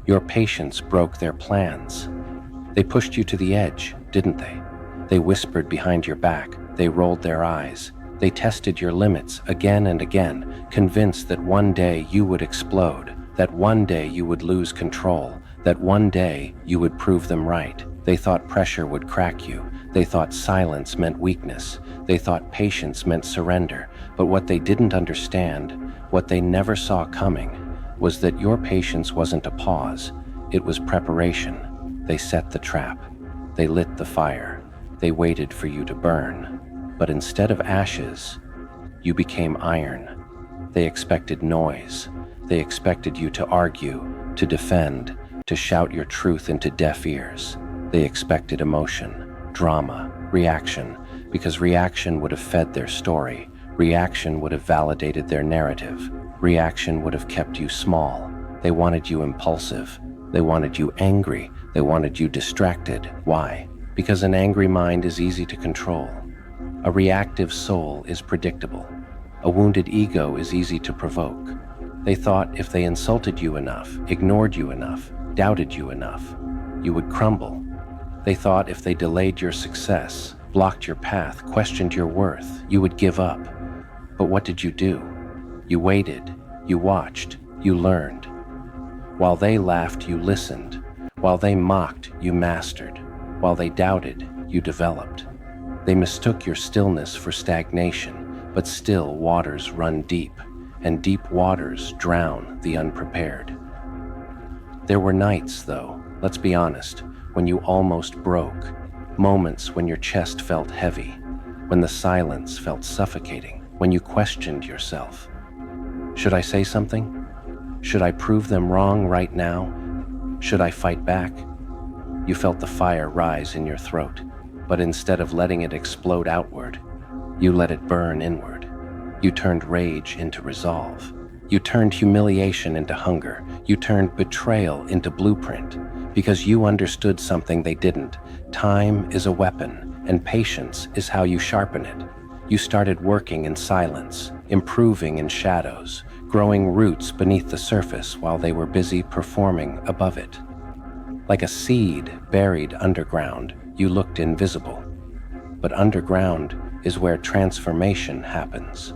Your patience broke their plans. They pushed you to the edge, didn't they? They whispered behind your back. They rolled their eyes. They tested your limits again and again, convinced that one day you would explode, that one day you would lose control, that one day you would prove them right. They thought pressure would crack you. They thought silence meant weakness. They thought patience meant surrender. But what they didn't understand, what they never saw coming, was that your patience wasn't a pause. It was preparation. They set the trap. They lit the fire. They waited for you to burn. But instead of ashes, you became iron. They expected noise. They expected you to argue, to defend, to shout your truth into deaf ears. They expected emotion, drama, reaction, because reaction would have fed their story. Reaction would have validated their narrative. Reaction would have kept you small. They wanted you impulsive. They wanted you angry. They wanted you distracted. Why? Because an angry mind is easy to control. A reactive soul is predictable. A wounded ego is easy to provoke. They thought if they insulted you enough, ignored you enough, doubted you enough, you would crumble. They thought if they delayed your success, blocked your path, questioned your worth, you would give up. But what did you do? You waited, you watched, you learned. While they laughed, you listened. While they mocked, you mastered. While they doubted, you developed. They mistook your stillness for stagnation, but still waters run deep, and deep waters drown the unprepared. There were nights, though, let's be honest, when you almost broke, moments when your chest felt heavy, when the silence felt suffocating, when you questioned yourself. Should I say something? Should I prove them wrong right now? Should I fight back? You felt the fire rise in your throat, but instead of letting it explode outward, you let it burn inward. You turned rage into resolve. You turned humiliation into hunger. You turned betrayal into blueprint, because you understood something they didn't. Time is a weapon, and patience is how you sharpen it. You started working in silence, improving in shadows, growing roots beneath the surface while they were busy performing above it. Like a seed buried underground, you looked invisible. But underground is where transformation happens.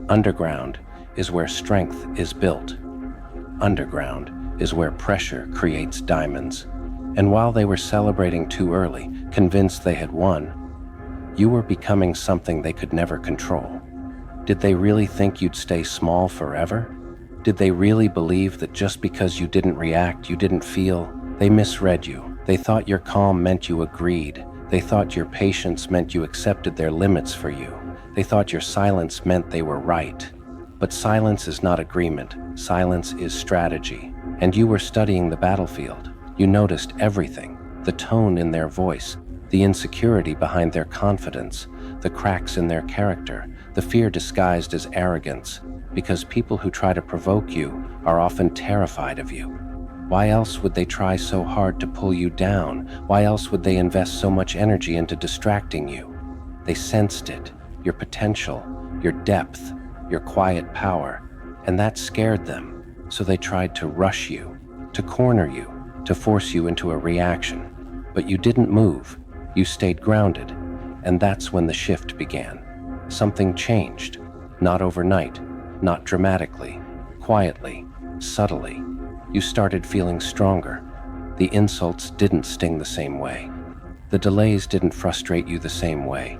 Underground is where strength is built. Underground is where pressure creates diamonds. And while they were celebrating too early, convinced they had won, you were becoming something they could never control. Did they really think you'd stay small forever? Did they really believe that just because you didn't react, you didn't feel? They misread you. They thought your calm meant you agreed. They thought your patience meant you accepted their limits for you. They thought your silence meant they were right. But silence is not agreement. Silence is strategy. And you were studying the battlefield. You noticed everything, the tone in their voice, the insecurity behind their confidence, the cracks in their character, the fear disguised as arrogance, because people who try to provoke you are often terrified of you. Why else would they try so hard to pull you down? Why else would they invest so much energy into distracting you? They sensed it, your potential, your depth, your quiet power, and that scared them. So they tried to rush you, to corner you, to force you into a reaction. But you didn't move. You stayed grounded, and that's when the shift began. Something changed, not overnight, not dramatically, quietly, subtly. You started feeling stronger. The insults didn't sting the same way. The delays didn't frustrate you the same way.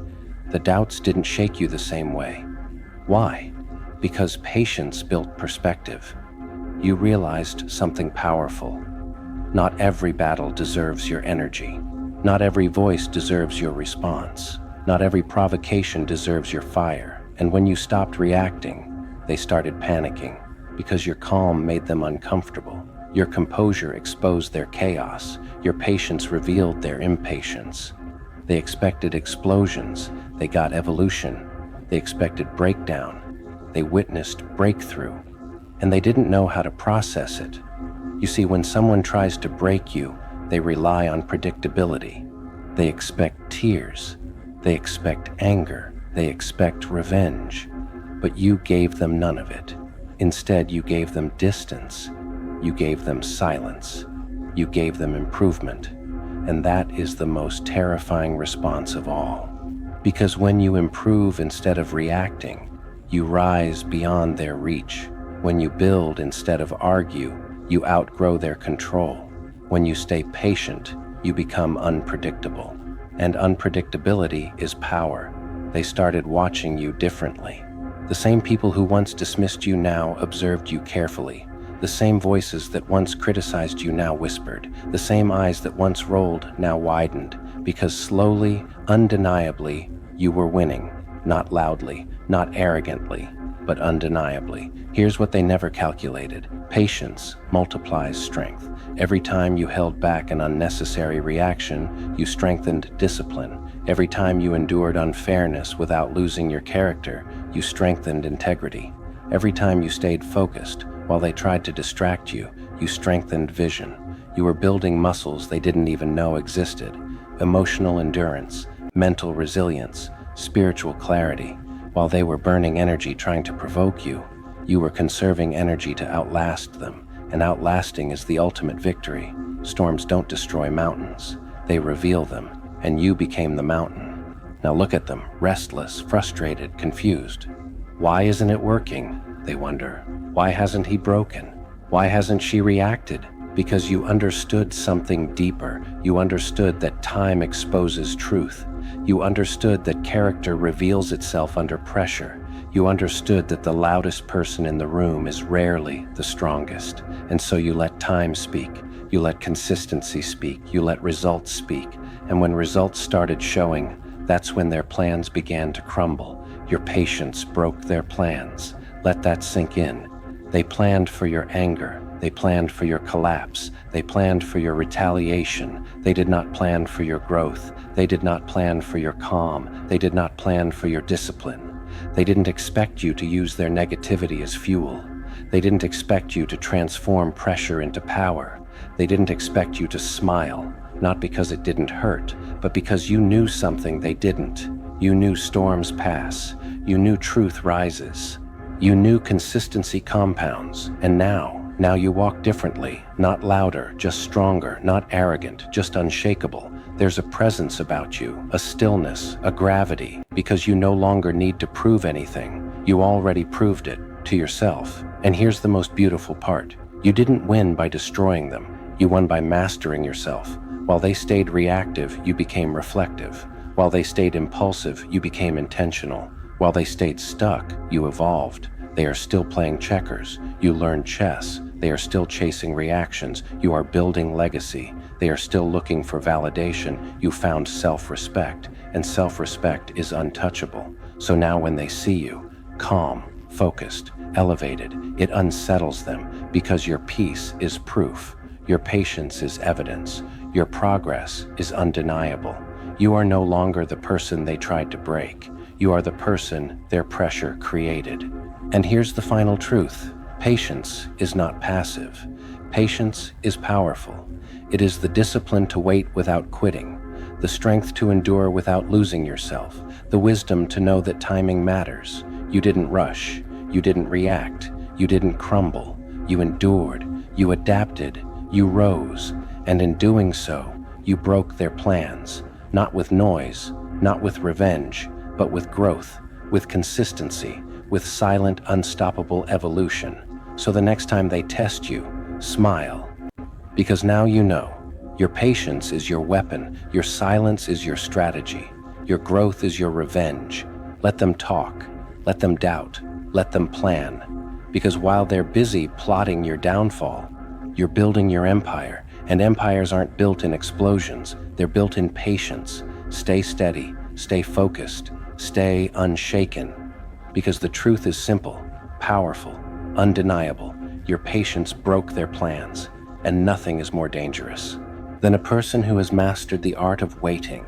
The doubts didn't shake you the same way. Why? Because patience built perspective. You realized something powerful. Not every battle deserves your energy. Not every voice deserves your response. Not every provocation deserves your fire. And when you stopped reacting, they started panicking, because your calm made them uncomfortable. Your composure exposed their chaos. Your patience revealed their impatience. They expected explosions. They got evolution. They expected breakdown. They witnessed breakthrough. And they didn't know how to process it. You see, when someone tries to break you, they rely on predictability. They expect tears. They expect anger. They expect revenge. But you gave them none of it. Instead, you gave them distance. You gave them silence. You gave them improvement. And that is the most terrifying response of all. Because when you improve instead of reacting, you rise beyond their reach. When you build instead of argue, you outgrow their control. When you stay patient, you become unpredictable. And unpredictability is power. They started watching you differently. The same people who once dismissed you now observed you carefully. The same voices that once criticized you now whispered. The same eyes that once rolled now widened. Because slowly, undeniably, you were winning. Not loudly, not arrogantly, but undeniably. Here's what they never calculated. Patience multiplies strength. Every time you held back an unnecessary reaction, you strengthened discipline. Every time you endured unfairness without losing your character, you strengthened integrity. Every time you stayed focused while they tried to distract you, you strengthened vision. You were building muscles they didn't even know existed. Emotional endurance, mental resilience, spiritual clarity. While they were burning energy trying to provoke you, you were conserving energy to outlast them. And outlasting is the ultimate victory. Storms don't destroy mountains. They reveal them, and you became the mountain. Now look at them, restless, frustrated, confused. Why isn't it working? They wonder. Why hasn't he broken? Why hasn't she reacted? Because you understood something deeper. You understood that time exposes truth. You understood that character reveals itself under pressure. You understood that the loudest person in the room is rarely the strongest. And so you let time speak. You let consistency speak. You let results speak. And when results started showing, that's when their plans began to crumble. Your patience broke their plans. Let that sink in. They planned for your anger. They planned for your collapse. They planned for your retaliation. They did not plan for your growth. They did not plan for your calm. They did not plan for your discipline. They didn't expect you to use their negativity as fuel. They didn't expect you to transform pressure into power. They didn't expect you to smile, not because it didn't hurt, but because you knew something they didn't. You knew storms pass. You knew truth rises. You knew consistency compounds. And now you walk differently, not louder, just stronger, not arrogant, just unshakable. There's a presence about you, a stillness, a gravity, because you no longer need to prove anything. You already proved it to yourself. And here's the most beautiful part. You didn't win by destroying them. You won by mastering yourself. While they stayed reactive, you became reflective. While they stayed impulsive, you became intentional. While they stayed stuck, you evolved. They are still playing checkers. You learned chess. They are still chasing reactions. You are building legacy. They are still looking for validation. You found self-respect, and self-respect is untouchable. So now when they see you, calm, focused, elevated, it unsettles them because your peace is proof. Your patience is evidence. Your progress is undeniable. You are no longer the person they tried to break. You are the person their pressure created. And here's the final truth. Patience is not passive. Patience is powerful. It is the discipline to wait without quitting, the strength to endure without losing yourself, the wisdom to know that timing matters. You didn't rush. You didn't react. You didn't crumble. You endured. You adapted. You rose. And in doing so, you broke their plans, not with noise, not with revenge, but with growth, with consistency, with silent, unstoppable evolution. So the next time they test you, smile. Because now you know, your patience is your weapon, your silence is your strategy, your growth is your revenge. Let them talk, let them doubt, let them plan. Because while they're busy plotting your downfall, you're building your empire, and empires aren't built in explosions, they're built in patience. Stay steady, stay focused, stay unshaken. Because the truth is simple, powerful, undeniable. Your patience broke their plans, and nothing is more dangerous than a person who has mastered the art of waiting.